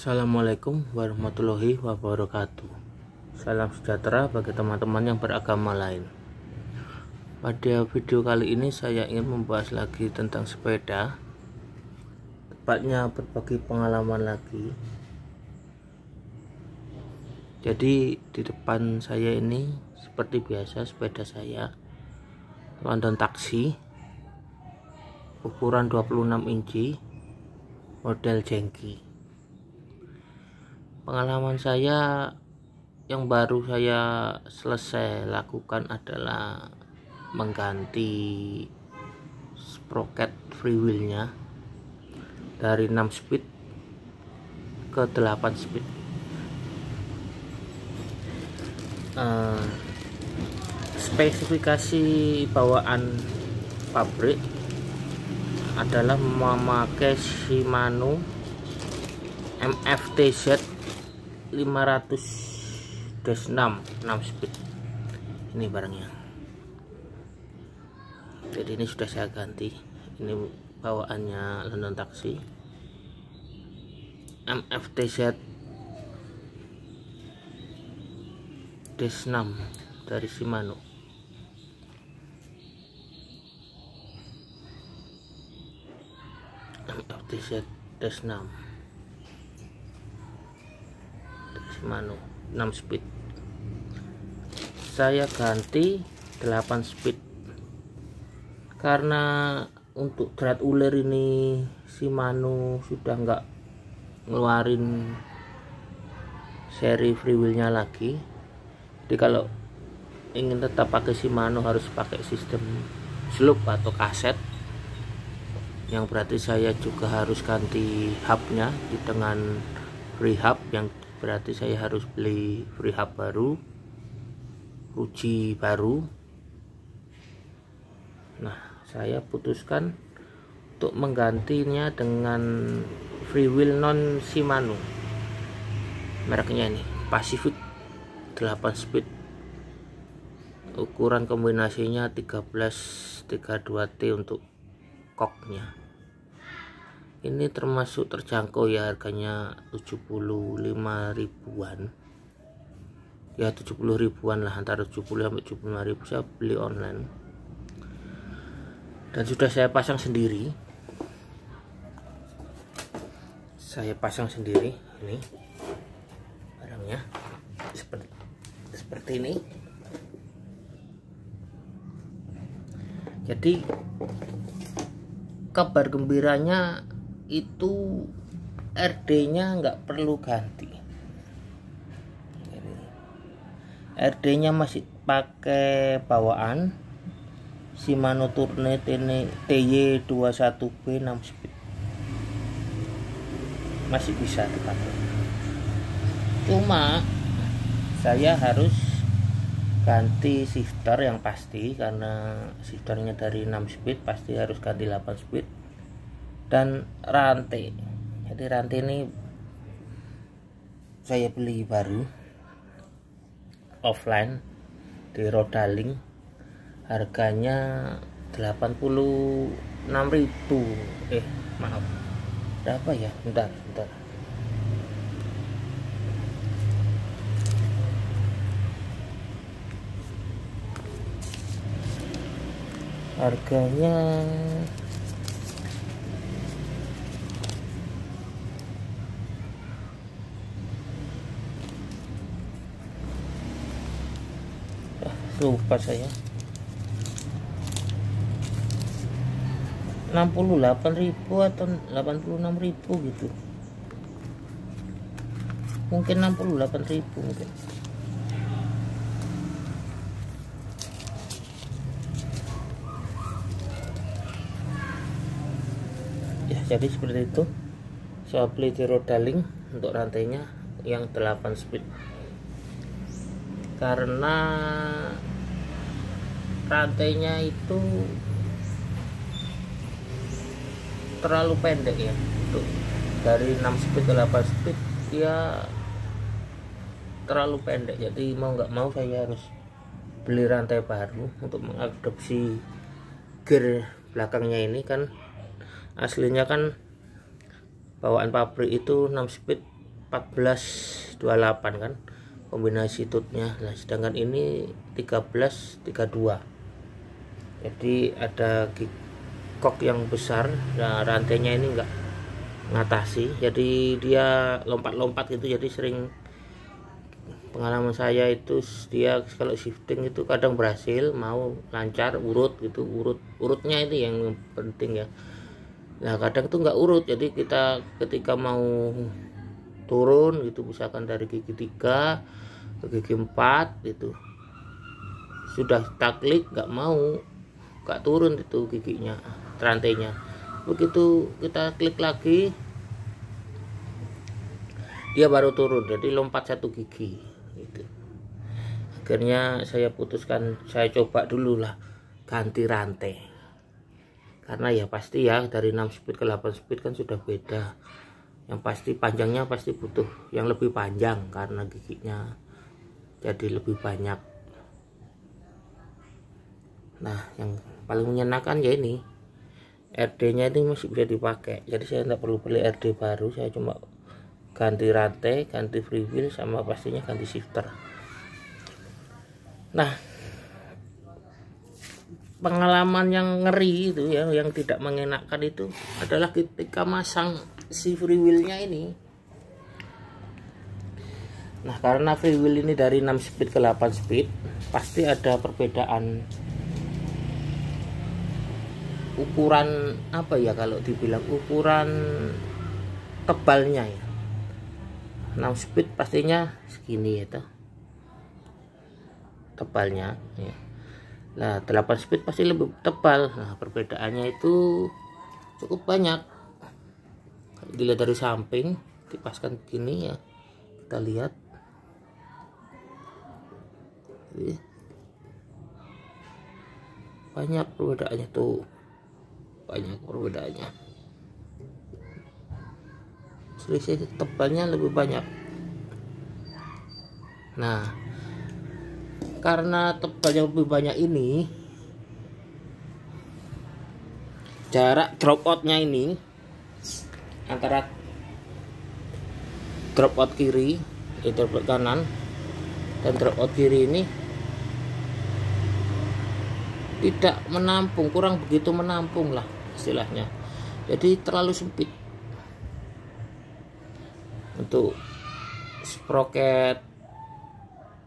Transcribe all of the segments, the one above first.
Assalamualaikum warahmatullahi wabarakatuh. Salam sejahtera bagi teman-teman yang beragama lain. Pada video kali ini saya ingin membahas lagi tentang sepeda, tepatnya berbagi pengalaman lagi. Jadi di depan saya ini seperti biasa sepeda saya London Taxi ukuran 26 inci model jengki. Pengalaman saya yang baru saya selesai lakukan adalah mengganti sprocket freewheelnya dari 6 speed ke 8 speed. Spesifikasi bawaan pabrik adalah memakai Shimano MFTZ 500-6 speed. Ini barangnya. Jadi ini sudah saya ganti. Ini bawaannya London Taxi MFTZ 6 dari Shimano. MFTZ 6 Shimano 6 speed. Saya ganti 8 speed karena untuk drat uler ini Shimano sudah nggak ngeluarin seri freewheelnya lagi. Jadi kalau ingin tetap pakai Shimano harus pakai sistem slope atau kaset, yang berarti saya juga harus ganti hubnya dengan free hub, yang berarti saya harus beli free hub baru, uji baru. Nah, saya putuskan untuk menggantinya dengan freewheel non Shimano. Mereknya ini Pacific 8 speed. Ukuran kombinasinya 1332T untuk koknya. Ini termasuk terjangkau ya, harganya 75 ribuan. Ya 70 ribuan lah, antara 70 sampai 75 ribu. Saya beli online. Dan sudah saya pasang sendiri. Saya pasang sendiri ini barangnya seperti ini. Jadi kabar gembiranya itu RD-nya nggak perlu ganti. RD-nya masih pakai bawaan Shimano Tourne TY21B 6 speed, masih bisa dipakai. Cuma saya harus ganti shifter yang pasti, karena shifternya dari 6 speed pasti harus ganti 8 speed. Dan rantai, jadi rantai ini saya beli baru offline di Rodaling, harganya 86.000. Maaf, berapa ya, bentar. Harganya lupa saya, 68.000 atau 86.000 gitu, mungkin 68.000 mungkin. Ya, jadi seperti itu. Saya beli di Rodaling untuk rantainya yang 8 speed, karena rantainya itu terlalu pendek ya, untuk dari 6 speed ke 8 speed dia terlalu pendek. Jadi mau nggak mau saya harus beli rantai baru untuk mengadopsi gear belakangnya. Ini kan aslinya kan bawaan pabrik itu 6 speed 1428 kan kombinasi tutnya. Nah sedangkan ini 1332, jadi ada kok yang besar. Nah rantainya ini enggak ngatasi, jadi dia lompat-lompat gitu. Jadi sering, pengalaman saya itu dia kalau shifting itu kadang berhasil, mau lancar urut gitu, urutnya itu yang penting ya. Nah kadang tuh nggak urut, jadi kita ketika mau turun gitu, misalkan dari gigi 3 ke gigi 4 gitu, sudah kita klik nggak turun itu giginya, rantainya. Begitu kita klik lagi dia baru turun, jadi lompat 1 gigi gitu. Akhirnya saya putuskan, saya coba dulu lah ganti rantai, karena ya pasti ya dari 6 speed ke 8 speed kan sudah beda. Yang pasti panjangnya pasti butuh yang lebih panjang karena giginya jadi lebih banyak. Nah yang paling menyenangkan ya ini RD nya ini masih bisa dipakai, jadi saya tidak perlu beli RD baru, saya cuma ganti rantai, ganti freewheel, sama pastinya ganti shifter. Nah pengalaman yang ngeri itu ya, yang tidak mengenakan itu adalah ketika masang si freewheelnya ini. Nah karena freewheel ini dari 6 speed ke 8 speed, pasti ada perbedaan ukuran, apa ya kalau dibilang ukuran tebalnya ya. 6 speed pastinya segini ya tebalnya ya. Nah 8 speed pasti lebih tebal. Nah perbedaannya itu cukup banyak. Dilihat dari samping, dipaskan begini ya, kita lihat banyak perbedaannya tuh, banyak perbedaannya, selisih tebalnya lebih banyak. Nah karena tebalnya lebih banyak ini, jarak drop outnya ini antara drop out kiri, drop out kanan dan drop out kiri ini tidak menampung, kurang begitu menampung lah istilahnya. Jadi terlalu sempit untuk sprocket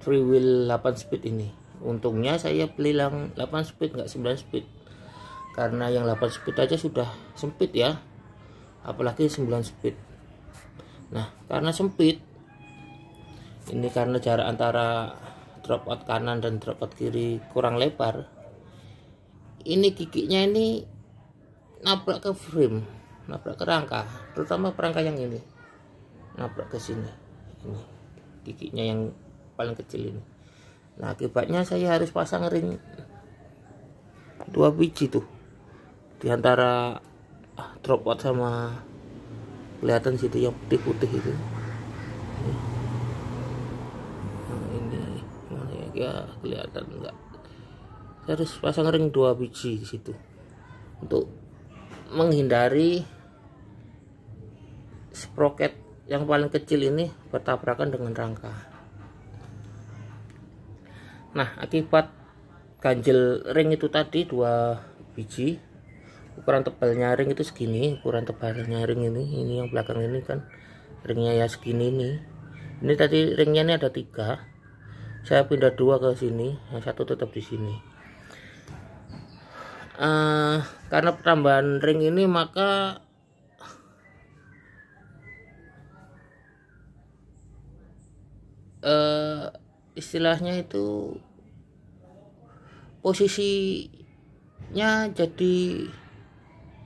freewheel 8 speed ini. Untungnya saya beli yang 8 speed, nggak 9 speed, karena yang 8 speed aja sudah sempit ya, apalagi 9 speed. Nah karena sempit ini, karena jarak antara drop out kanan dan drop out kiri kurang lebar, ini giginya ini nabrak ke frame, nabrak ke rangka, terutama perangka yang ini nabrak ke sini, ini giginya yang paling kecil ini. Nah akibatnya saya harus pasang ring 2 biji tuh di antara drop out sama, kelihatan situ yang putih-putih itu. Nah, ini mana ya, kelihatan enggak? Saya harus pasang ring 2 biji di situ untuk menghindari sprocket yang paling kecil ini bertabrakan dengan rangka. Nah akibat ganjel ring itu tadi 2 biji, ukuran tebalnya ring itu segini, ukuran tebalnya ring ini yang belakang ini kan ringnya ya segini ini tadi ringnya ini ada 3, saya pindah 2 ke sini, yang 1 tetap di sini. Karena penambahan ring ini, maka istilahnya itu posisinya jadi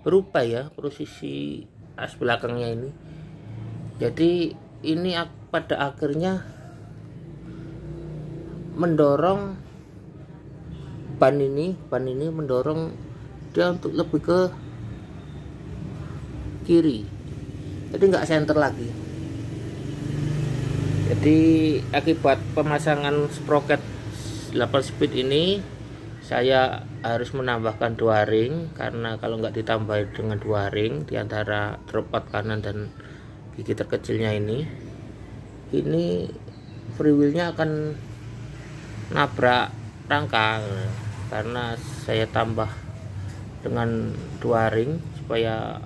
berubah ya, posisi as belakangnya ini. Jadi ini pada akhirnya mendorong ban ini mendorong dia untuk lebih ke kiri, jadi nggak center lagi. Jadi akibat pemasangan sprocket 8 speed ini, saya harus menambahkan 2 ring, karena kalau nggak ditambah dengan 2 ring di antara drop out kanan dan gigi terkecilnya ini, ini freewheelnya akan nabrak rangka, karena saya tambah dengan 2 ring supaya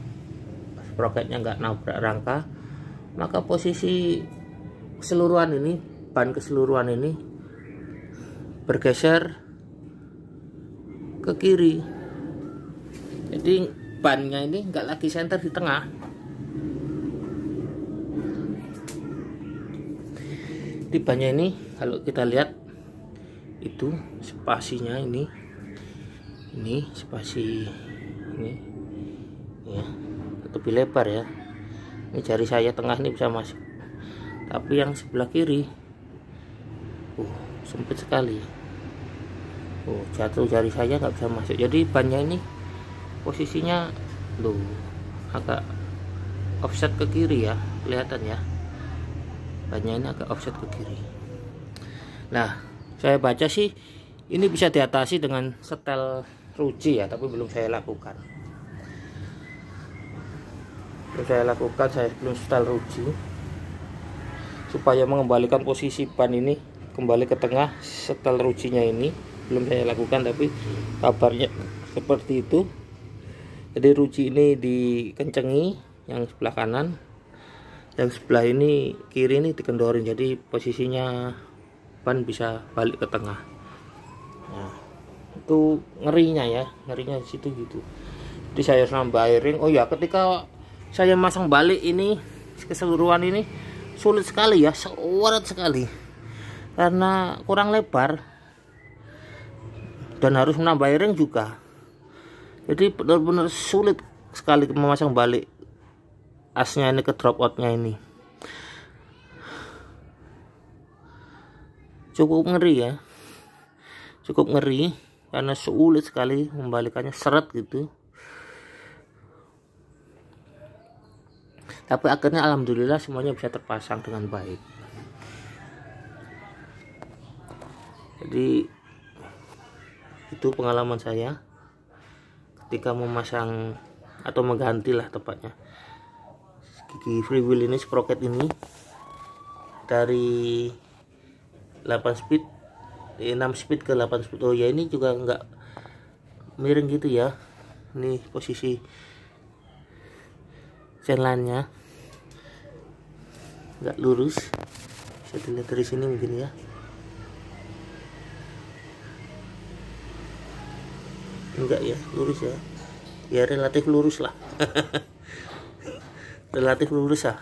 sprocketnya nggak nabrak rangka. Maka posisi keseluruhan ini, ban keseluruhan ini bergeser ke kiri, jadi bannya ini nggak lagi center di tengah. Di bannya ini kalau kita lihat itu spasinya ini spasi ini ya, lebih lebar ya. Ini jari saya tengah ini bisa masuk, tapi yang sebelah kiri sempit sekali. Jatuh jari saya nggak bisa masuk. Jadi bannya ini posisinya agak offset ke kiri ya, kelihatan ya, bannya ini agak offset ke kiri. Nah, saya baca sih ini bisa diatasi dengan setel ruji ya, tapi belum saya lakukan. Saya belum setel ruji supaya mengembalikan posisi ban ini kembali ke tengah. Setel rujinya ini belum saya lakukan, tapi kabarnya seperti itu. Jadi ruji ini dikencengi yang sebelah kanan, yang sebelah ini kiri ini dikendorin, jadi posisinya ban bisa balik ke tengah. Nah, itu ngerinya di situ gitu. Jadi saya nambah airing. Oh ya, ketika saya masang balik ini keseluruhan ini sulit sekali ya, sulit sekali karena kurang lebar dan harus menambah airing juga. Jadi benar-benar sulit sekali memasang balik asnya ini ke drop outnya ini. Cukup ngeri karena sulit sekali membalikannya, seret gitu. Tapi akhirnya alhamdulillah semuanya bisa terpasang dengan baik. Jadi itu pengalaman saya ketika memasang atau mengganti lah tepatnya gigi freewheel ini, sprocket ini dari 8 speed 6 speed ke 8 speed. Oh ya, ini juga enggak miring gitu ya. Ini posisi chainline-nya enggak lurus, bisa dilihat dari sini mungkin ya. Enggak ya, lurus ya. Ya relatif lurus lah. Relatif lurus lah.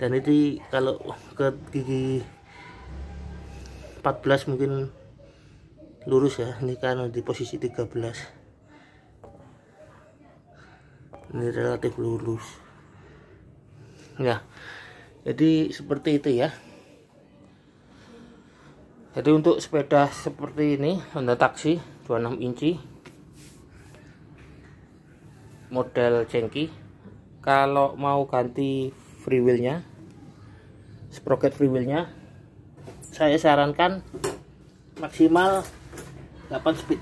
Dan ini kalau ke gigi 14 mungkin lurus ya. Ini kan di posisi 13. Ini relatif lurus. Ya. Jadi seperti itu ya. Jadi untuk sepeda seperti ini, Honda Taxi 26 inci model Cengki, kalau mau ganti freewheelnya, sprocket freewheelnya, saya sarankan maksimal 8 speed,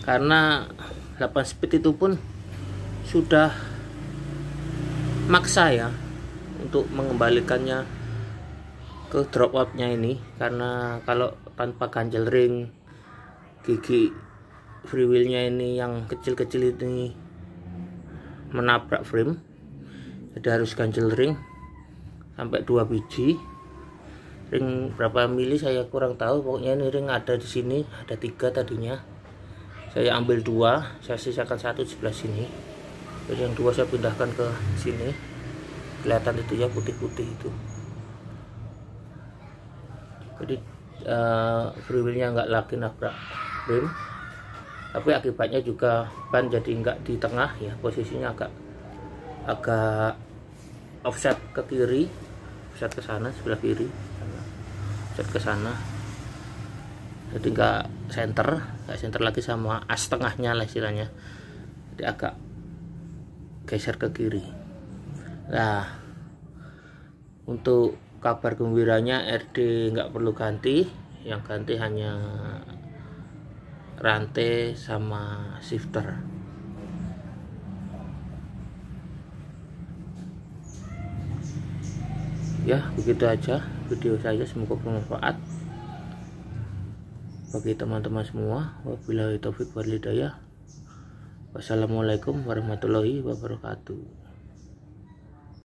karena 8 speed itu pun sudah maksa ya untuk mengembalikannya ke drop outnya ini. Karena kalau tanpa ganjel ring, gigi freewheelnya ini yang kecil-kecil ini menabrak frame, jadi harus ganjel ring sampai 2 biji. Ring berapa mili saya kurang tahu, pokoknya ini ring ada di sini, ada 3 tadinya, saya ambil 2, saya sisakan 1 di sebelah sini. Jadi yang 2 saya pindahkan ke sini, kelihatan itu ya, putih-putih itu. Jadi freewheelnya nggak lagi nabrak rim, tapi akibatnya juga ban jadi nggak di tengah ya, posisinya agak offset ke kiri, offset ke sana, sebelah kiri, offset ke sana. Jadi nggak center lagi sama as tengahnya lah istilahnya, jadi agak geser ke kiri. Nah, untuk kabar gembiranya, RD nggak perlu ganti, yang ganti hanya rantai sama shifter. Ya, begitu aja video saya, semoga bermanfaat bagi teman-teman semua. Wabillahi taufik wal hidayah. Wassalamualaikum warahmatullahi wabarakatuh.